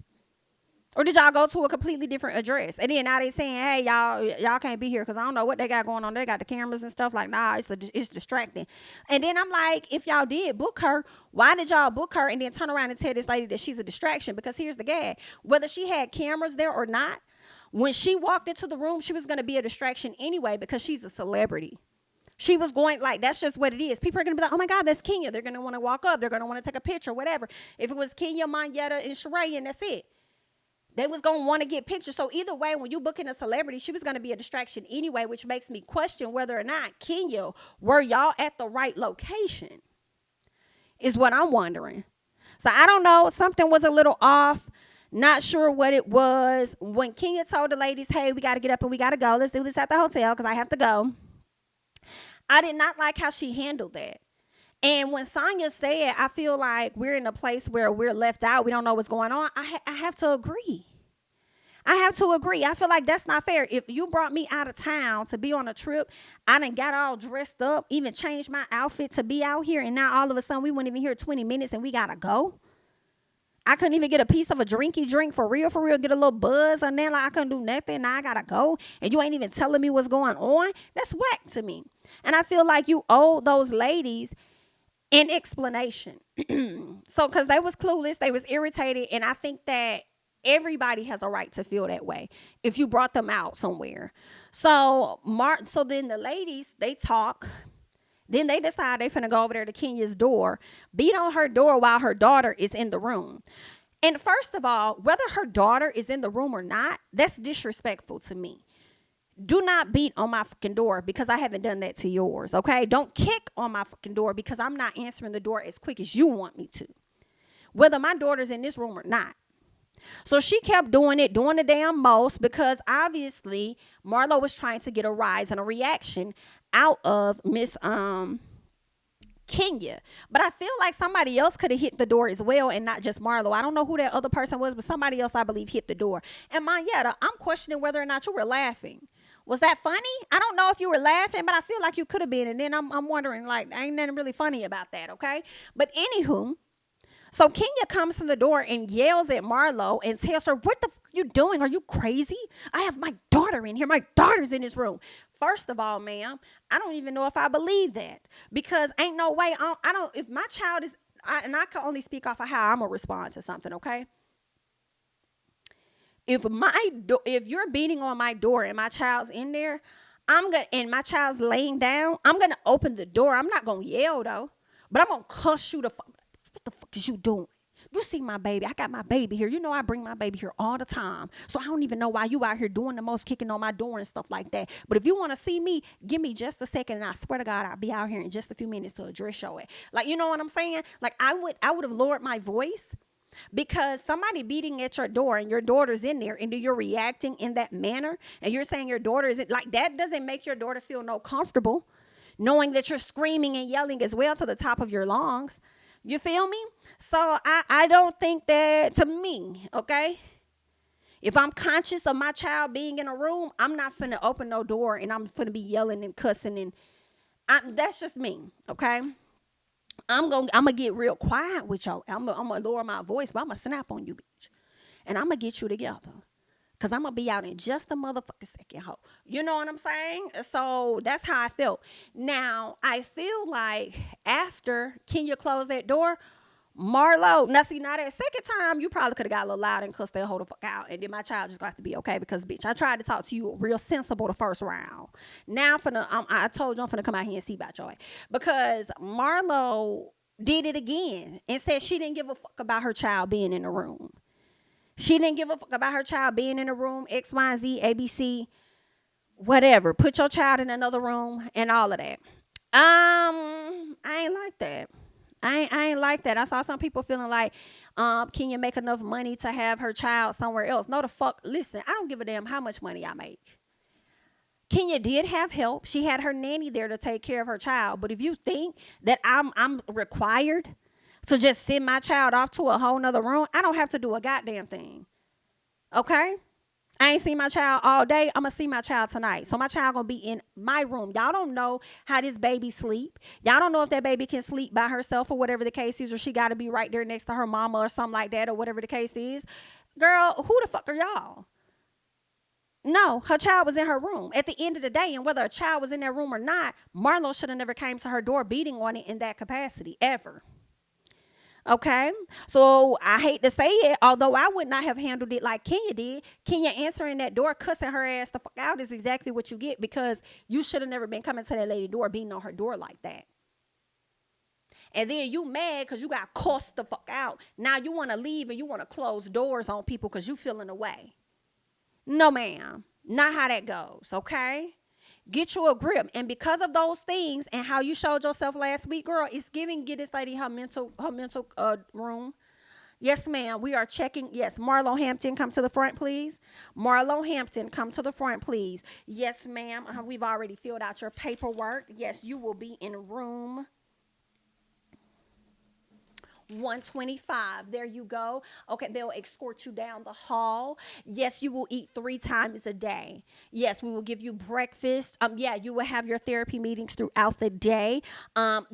Or did y'all go to a completely different address? And then now they saying, hey, y'all can't be here because I don't know what they got going on. They got the cameras and stuff. Like, nah, it's distracting. And then I'm like, if y'all did book her, why did y'all book her and then turn around and tell this lady that she's a distraction? Because here's the gag. Whether she had cameras there or not, when she walked into the room, she was going to be a distraction anyway because she's a celebrity. She was going, like, that's just what it is. People are going to be like, oh, my God, that's Kenya. They're going to want to walk up. They're going to want to take a picture, whatever. If it was Kenya, Monyetta, and Sheree, and that's it. They was going to want to get pictures. So either way, when you booking a celebrity, she was going to be a distraction anyway, which makes me question whether or not, Kenya, were y'all at the right location is what I'm wondering. So I don't know. Something was a little off. Not sure what it was. When Kenya told the ladies, hey, we got to get up and we got to go. Let's do this at the hotel because I have to go. I did not like how she handled that. And when Sanya said, I feel like we're in a place where we're left out, we don't know what's going on, I have to agree. I feel like that's not fair. If you brought me out of town to be on a trip, I done got all dressed up, even changed my outfit to be out here, and now all of a sudden we weren't even here 20 minutes and we got to go. I couldn't even get a piece of a drinky drink for real, get a little buzz on there. Like, I couldn't do nothing. Now I got to go. And you ain't even telling me what's going on. That's whack to me. And I feel like you owe those ladies an explanation. So, because they was clueless, they was irritated. And I think that everybody has a right to feel that way if you brought them out somewhere. So then the ladies, they talk. Then they decide they're finna go over there to Kenya's door, beat on her door while her daughter is in the room. And first of all, whether her daughter is in the room or not, that's disrespectful to me. Do not beat on my fucking door because I haven't done that to yours, okay? Don't kick on my fucking door because I'm not answering the door as quick as you want me to, whether my daughter's in this room or not. So she kept doing the damn most because obviously Marlo was trying to get a rise and a reaction out of Miss Kenya. But I feel like somebody else could have hit the door as well and not just Marlo. I don't know who that other person was, but somebody else, I believe, hit the door. And Monyetta, I'm questioning whether or not you were laughing. Was that funny? I don't know if you were laughing, but I feel like you could have been. And then I'm wondering, like, ain't nothing really funny about that, okay? But anywho, so Kenya comes to the door and yells at Marlo and tells her, what the f you doing? Are you crazy? I have my daughter in here. My daughter's in this room. First of all, ma'am, I don't even know if I believe that, because ain't no way. I don't if my child is, and I can only speak off of how I'm going to respond to something, okay? If you're beating on my door and my child's in there, and my child's laying down, I'm gonna open the door. I'm not gonna yell though, but I'm gonna cuss you the fuck. What the fuck is you doing? You see my baby? I got my baby here. You know I bring my baby here all the time, so I don't even know why you out here doing the most, kicking on my door and stuff like that. But if you want to see me, give me just a second, and I swear to God, I'll be out here in just a few minutes to address your ass. Like, you know what I'm saying? Like, I would have lowered my voice. Because somebody beating at your door and your daughter's in there, and you're reacting in that manner, and you're saying your daughter isn't, like, that doesn't make your daughter feel no comfortable, knowing that you're screaming and yelling as well to the top of your lungs. You feel me? So I don't think that, to me, okay? If I'm conscious of my child being in a room, I'm not finna open no door and I'm finna be yelling and cussing, and that's just me, okay? I'm gonna get real quiet with y'all. I'm gonna lower my voice, but I'm gonna snap on you, bitch. And I'm gonna get you together. Cause I'm gonna be out in just a motherfucking second, ho. You know what I'm saying? So that's how I felt. Now, I feel like after Kenya closed that door, Marlo, now that second time, you probably could have got a little loud and cussed that whole the fuck out. And then my child just got to be okay, because, bitch, I tried to talk to you real sensible the first round. Now, I told you I'm finna come out here and see about your ass. Because Marlo did it again and said she didn't give a fuck about her child being in the room. She didn't give a fuck about her child being in the room, X, Y, Z, ABC, whatever. Put your child in another room and all of that. I ain't like that. I ain't like that. I saw some people feeling like, can you make enough money to have her child somewhere else? No, the fuck. Listen, I don't give a damn how much money I make. Kenya did have help. She had her nanny there to take care of her child. But if you think that I'm required to just send my child off to a whole nother room, I don't have to do a goddamn thing. Okay? I ain't seen my child all day. I'm going to see my child tonight. So my child going to be in my room. Y'all don't know how this baby sleep. Y'all don't know if that baby can sleep by herself or whatever the case is, or she got to be right there next to her mama or something like that, or whatever the case is. Girl, who the fuck are y'all? No, her child was in her room. At the end of the day, and whether a child was in that room or not, Marlo should have never came to her door beating on it in that capacity, ever. Okay, so I hate to say it, although I would not have handled it like Kenya did. Kenya answering that door, cussing her ass the fuck out is exactly what you get, because you should have never been coming to that lady door, beating on her door like that. And then you mad because you got cussed the fuck out. Now you want to leave and you want to close doors on people because you feeling away. No, ma'am, not how that goes, okay? Get you a grip. And because of those things and how you showed yourself last week, girl, it's get this lady her mental room. Yes, ma'am. We are checking. Yes, Marlo Hampton, come to the front, please. Marlo Hampton, come to the front, please. Yes, ma'am. We've already filled out your paperwork. Yes, you will be in room 125. There you go. Okay, they'll escort you down the hall. Yes, you will eat 3 times a day. Yes, we will give you breakfast. Yeah, you will have your therapy meetings throughout the day.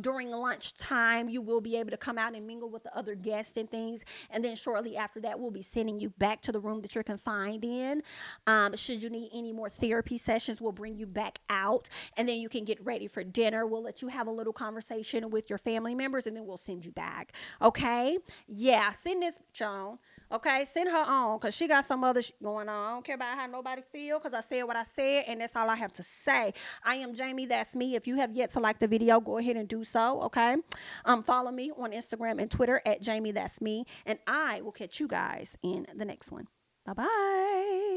During lunchtime, you will be able to come out and mingle with the other guests and things. And then shortly after that, we'll be sending you back to the room that you're confined in. Should you need any more therapy sessions, we'll bring you back out, and then you can get ready for dinner. We'll let you have a little conversation with your family members, and then we'll send you back. Okay, yeah, send this bitch on. Okay, send her on, because she got some other shit going on. I don't care about how nobody feel, because I said what I said, and that's all I have to say. I am Jamie, that's me. If you have yet to like the video, go ahead and do so, okay? Follow me on Instagram and Twitter at JamiThatsMe, and I will catch you guys in the next one. Bye-bye.